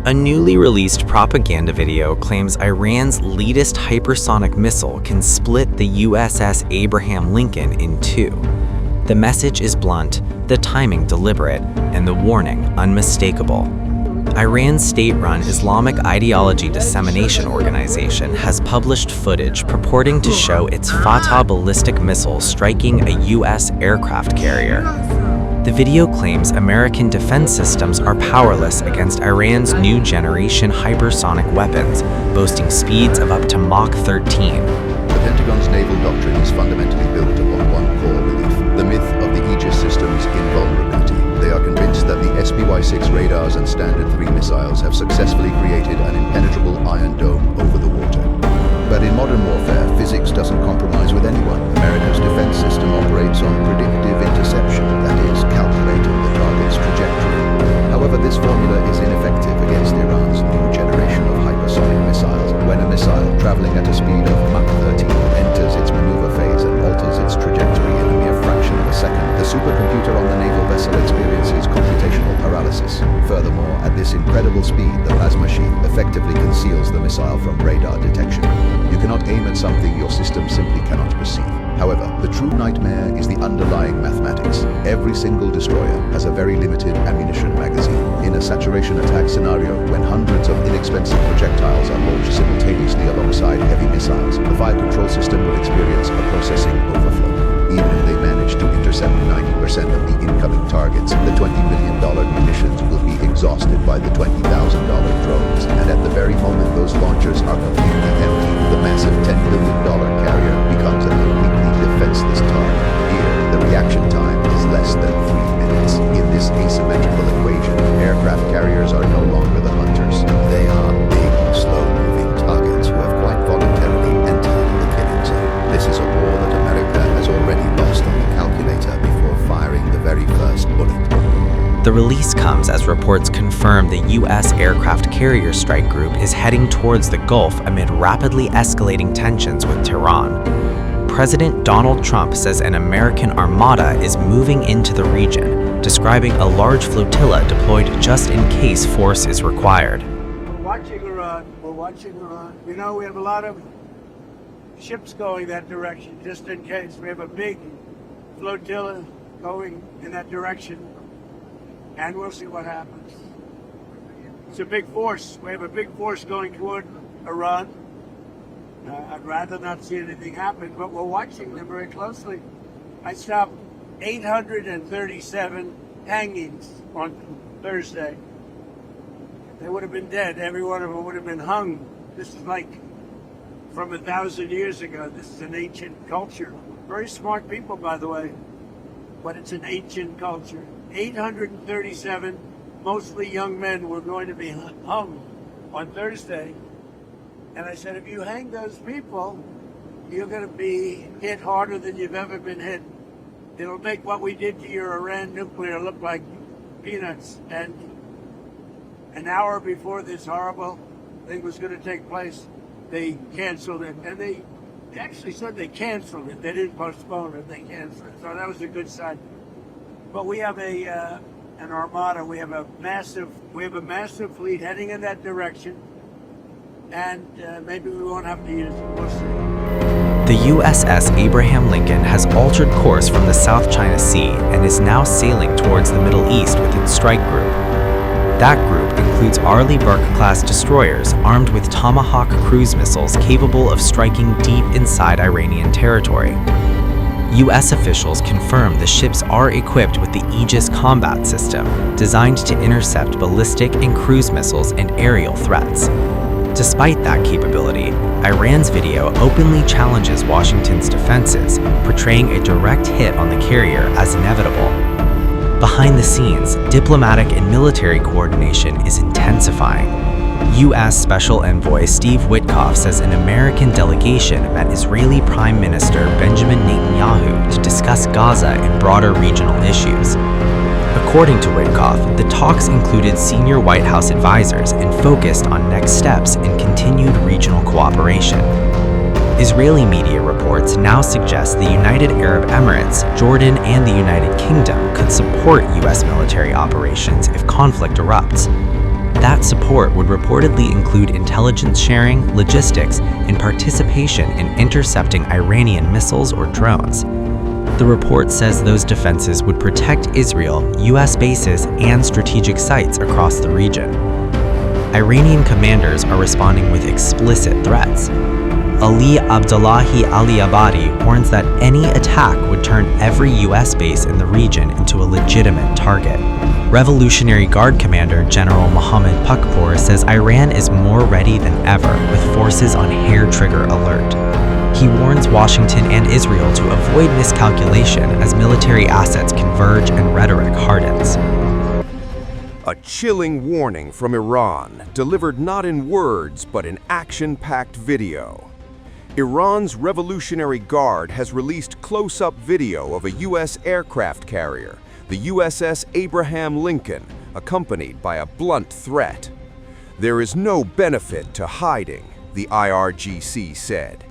A newly released propaganda video claims Iran's latest hypersonic missile can split the USS Abraham Lincoln in two. The message is blunt, the timing deliberate, and the warning unmistakable. Iran's state-run Islamic ideology dissemination organization has published footage purporting to show its Fatah ballistic missile striking a U.S. aircraft carrier. The video claims American defense systems are powerless against Iran's new generation hypersonic weapons, boasting speeds of up to Mach 13. The Pentagon's naval doctrine is fundamentally built upon one core belief, the myth of the Aegis system's invulnerability. They are convinced that the SPY-6 radars and Standard 3 missiles have successfully created an impenetrable iron dome over the water. But in modern warfare, physics doesn't compromise with anyone. America's defense system operates on predictive interception, that is, calculating the target's trajectory. However, this formula is ineffective against Iran's new generation of hypersonic missiles. When a missile, traveling at a speed of Mach 13, enters its maneuver phase and alters its trajectory in a mere fraction of a second, the supercomputer on the naval vessel experiences computational paralysis. Furthermore, at this incredible speed, the plasma sheath effectively conceals the missile from radar detection. You cannot aim at something your system simply cannot perceive. However, the true nightmare is the underlying mathematics. Every single destroyer has a very limited ammunition magazine. In a saturation attack scenario, when hundreds of inexpensive projectiles are launched simultaneously alongside heavy missiles, the fire control system will experience a processing overflow. Even if they manage to intercept 90% of the incoming targets, the $20 million munitions will be exhausted by the $20,000 drones. And at the very moment those launchers are completely empty, the massive $10 billion carrier becomes a completely defenseless target. Here, the reaction time is less than 3 minutes. In this asymmetrical equation, aircraft carriers are no longer the hunters. They are big, slow-moving targets who have quite voluntarily entered the killing zone. This is a war that America has already lost on the calculator before firing the very first bullet. The release comes as reports confirm the U.S. aircraft carrier strike group is heading towards the Gulf amid rapidly escalating tensions with Tehran. President Donald Trump says an American armada is moving into the region, describing a large flotilla deployed just in case force is required. We're watching Iran. You know, we have a lot of ships going that direction, just in case. We have a big flotilla going in that direction, and we'll see what happens. It's a big force. We have a big force going toward Iran. I'd rather not see anything happen, but we're watching them very closely. I stopped 837 hangings on Thursday. They would have been dead. Every one of them would have been hung. This is like from 1,000 years ago. This is an ancient culture. Very smart people, by the way, but it's an ancient culture. 837, mostly young men, were going to be hung on Thursday. And I said, if you hang those people, you're going to be hit harder than you've ever been hit. It'll make what we did to your Iran nuclear look like peanuts. And an hour before this horrible thing was going to take place, they canceled it. And they actually said they canceled it. They didn't postpone it, they canceled it. So that was a good sign. But we have an armada. We have a massive fleet heading in that direction. And maybe we won't have to use it. We'll see. The USS Abraham Lincoln has altered course from the South China Sea and is now sailing towards the Middle East with its strike group. That group includes Arleigh Burke-class destroyers armed with Tomahawk cruise missiles capable of striking deep inside Iranian territory. U.S. officials confirm the ships are equipped with the Aegis combat system, designed to intercept ballistic and cruise missiles and aerial threats. Despite that capability, Iran's video openly challenges Washington's defenses, portraying a direct hit on the carrier as inevitable. Behind the scenes, diplomatic and military coordination is intensifying. U.S. Special Envoy Steve Witkoff says an American delegation met Israeli Prime Minister Benjamin Netanyahu to discuss Gaza and broader regional issues. According to Witkoff, the talks included senior White House advisors and focused on next steps in continued regional cooperation. Israeli media reports now suggest the United Arab Emirates, Jordan, and the United Kingdom could support U.S. military operations if conflict erupts. That support would reportedly include intelligence sharing, logistics, and participation in intercepting Iranian missiles or drones. The report says those defenses would protect Israel, U.S. bases, and strategic sites across the region. Iranian commanders are responding with explicit threats. Ali Abdullahi Ali Abadi warns that any attack would turn every U.S. base in the region into a legitimate target. Revolutionary Guard Commander General Mohammad Pakpour says Iran is more ready than ever, with forces on hair-trigger alert. He warns Washington and Israel to avoid miscalculation as military assets converge and rhetoric hardens. A chilling warning from Iran, delivered not in words but in action-packed video. Iran's Revolutionary Guard has released close-up video of a U.S. aircraft carrier, the USS Abraham Lincoln, accompanied by a blunt threat. "There is no benefit to hiding," the IRGC said.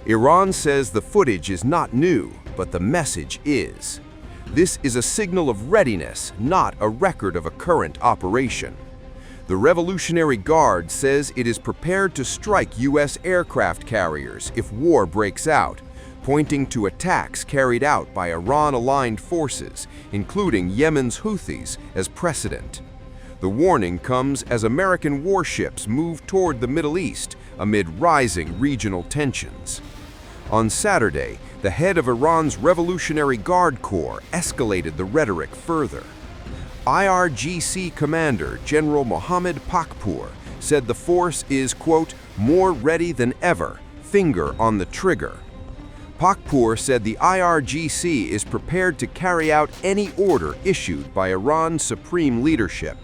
Iran says the footage is not new, but the message is. This is a signal of readiness, not a record of a current operation. The Revolutionary Guard says it is prepared to strike U.S. aircraft carriers if war breaks out, pointing to attacks carried out by Iran-aligned forces, including Yemen's Houthis, as precedent. The warning comes as American warships move toward the Middle East amid rising regional tensions. On Saturday, the head of Iran's Revolutionary Guard Corps escalated the rhetoric further. IRGC Commander General Mohammad Pakpour said the force is, quote, "more ready than ever, finger on the trigger." Pakpour said the IRGC is prepared to carry out any order issued by Iran's supreme leadership.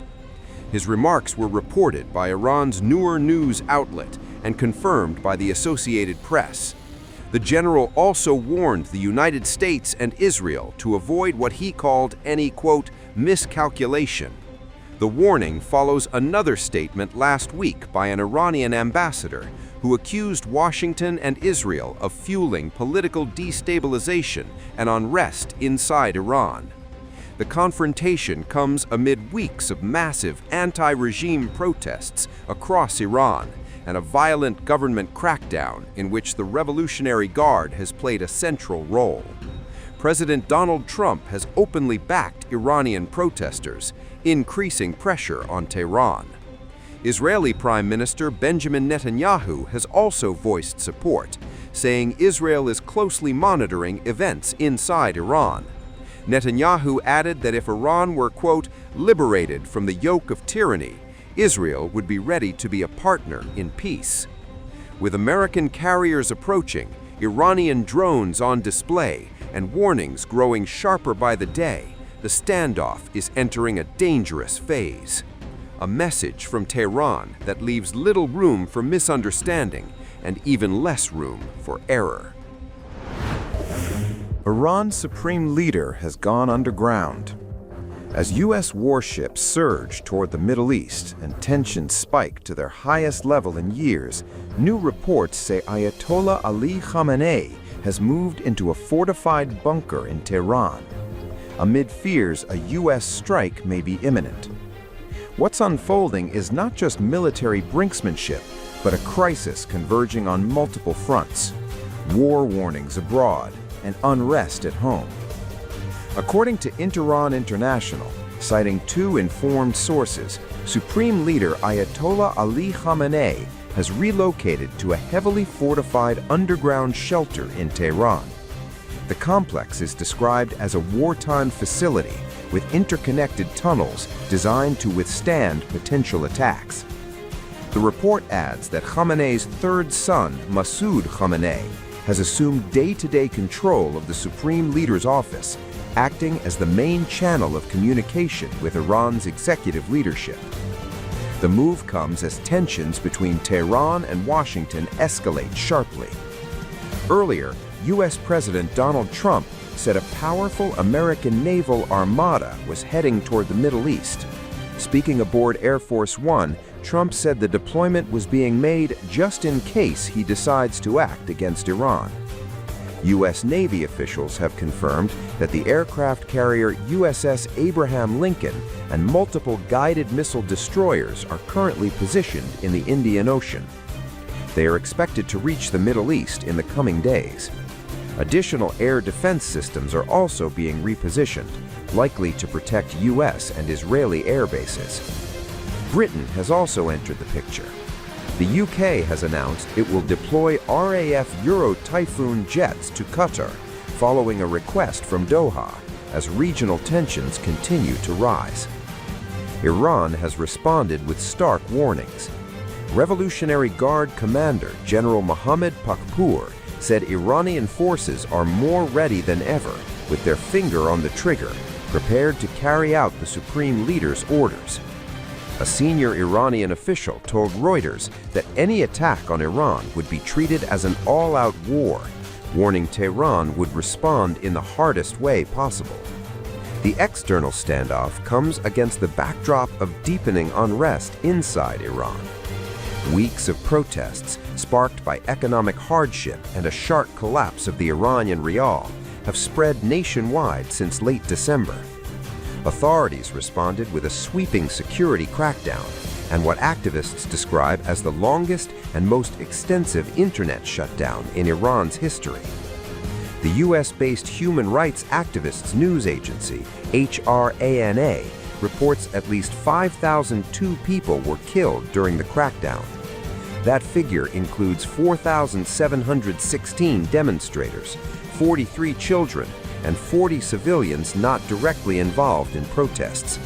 His remarks were reported by Iran's Noor news outlet and confirmed by the Associated Press. The general also warned the United States and Israel to avoid what he called any, quote, miscalculation. The warning follows another statement last week by an Iranian ambassador who accused Washington and Israel of fueling political destabilization and unrest inside Iran. The confrontation comes amid weeks of massive anti-regime protests across Iran and a violent government crackdown in which the Revolutionary Guard has played a central role. President Donald Trump has openly backed Iranian protesters, increasing pressure on Tehran. Israeli Prime Minister Benjamin Netanyahu has also voiced support, saying Israel is closely monitoring events inside Iran. Netanyahu added that if Iran were, quote, liberated from the yoke of tyranny, Israel would be ready to be a partner in peace. With American carriers approaching, Iranian drones on display, and warnings growing sharper by the day, the standoff is entering a dangerous phase. A message from Tehran that leaves little room for misunderstanding and even less room for error. Iran's supreme leader has gone underground. As U.S. warships surge toward the Middle East and tensions spike to their highest level in years, new reports say Ayatollah Ali Khamenei has moved into a fortified bunker in Tehran. Amid fears a U.S. strike may be imminent. What's unfolding is not just military brinksmanship, but a crisis converging on multiple fronts. War warnings abroad and unrest at home. According to Iran International, citing two informed sources, Supreme Leader Ayatollah Ali Khamenei has relocated to a heavily fortified underground shelter in Tehran. The complex is described as a wartime facility with interconnected tunnels designed to withstand potential attacks. The report adds that Khamenei's third son, Masoud Khamenei, has assumed day-to-day control of the Supreme Leader's office, acting as the main channel of communication with Iran's executive leadership. The move comes as tensions between Tehran and Washington escalate sharply. Earlier, U.S. President Donald Trump said a powerful American naval armada was heading toward the Middle East. Speaking aboard Air Force One, Trump said the deployment was being made just in case he decides to act against Iran. U.S. Navy officials have confirmed that the aircraft carrier USS Abraham Lincoln and multiple guided missile destroyers are currently positioned in the Indian Ocean. They are expected to reach the Middle East in the coming days. Additional air defense systems are also being repositioned, likely to protect U.S. and Israeli air bases. Britain has also entered the picture. The UK has announced it will deploy RAF Euro Typhoon jets to Qatar, following a request from Doha, as regional tensions continue to rise. Iran has responded with stark warnings. Revolutionary Guard Commander General Mohammad Pakpour said Iranian forces are more ready than ever, with their finger on the trigger, prepared to carry out the supreme leader's orders. A senior Iranian official told Reuters that any attack on Iran would be treated as an all-out war, warning Tehran would respond in the hardest way possible. The external standoff comes against the backdrop of deepening unrest inside Iran. Weeks of protests, sparked by economic hardship and a sharp collapse of the Iranian rial, have spread nationwide since late December. Authorities responded with a sweeping security crackdown and what activists describe as the longest and most extensive internet shutdown in Iran's history. The US-based human rights activists news agency, HRANA, reports at least 5,002 people were killed during the crackdown. That figure includes 4,716 demonstrators, 43 children, and 40 civilians not directly involved in protests.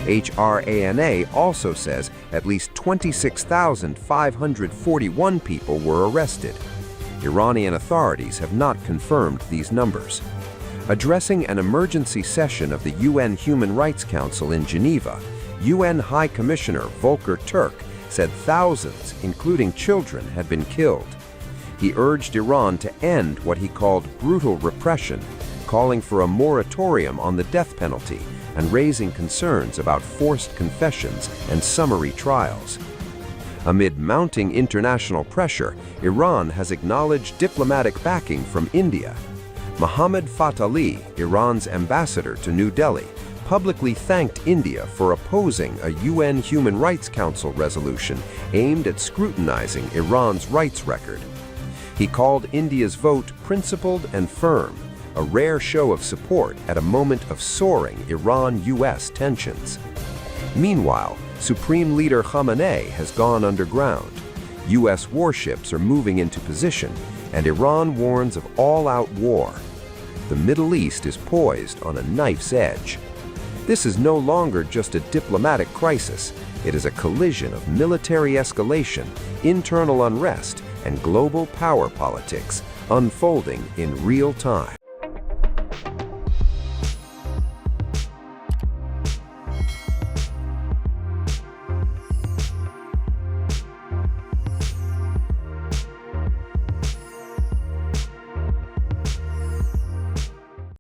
HRANA also says at least 26,541 people were arrested. Iranian authorities have not confirmed these numbers. Addressing an emergency session of the UN Human Rights Council in Geneva, UN High Commissioner Volker Turk said thousands, including children, had been killed. He urged Iran to end what he called brutal repression, calling for a moratorium on the death penalty and raising concerns about forced confessions and summary trials. Amid mounting international pressure, Iran has acknowledged diplomatic backing from India. Mohammad Fattah, Iran's ambassador to New Delhi, publicly thanked India for opposing a UN Human Rights Council resolution aimed at scrutinizing Iran's rights record. He called India's vote principled and firm, a rare show of support at a moment of soaring Iran-US tensions. Meanwhile, Supreme Leader Khamenei has gone underground. US warships are moving into position, and Iran warns of all-out war. The Middle East is poised on a knife's edge. This is no longer just a diplomatic crisis. It is a collision of military escalation, internal unrest, and global power politics unfolding in real time.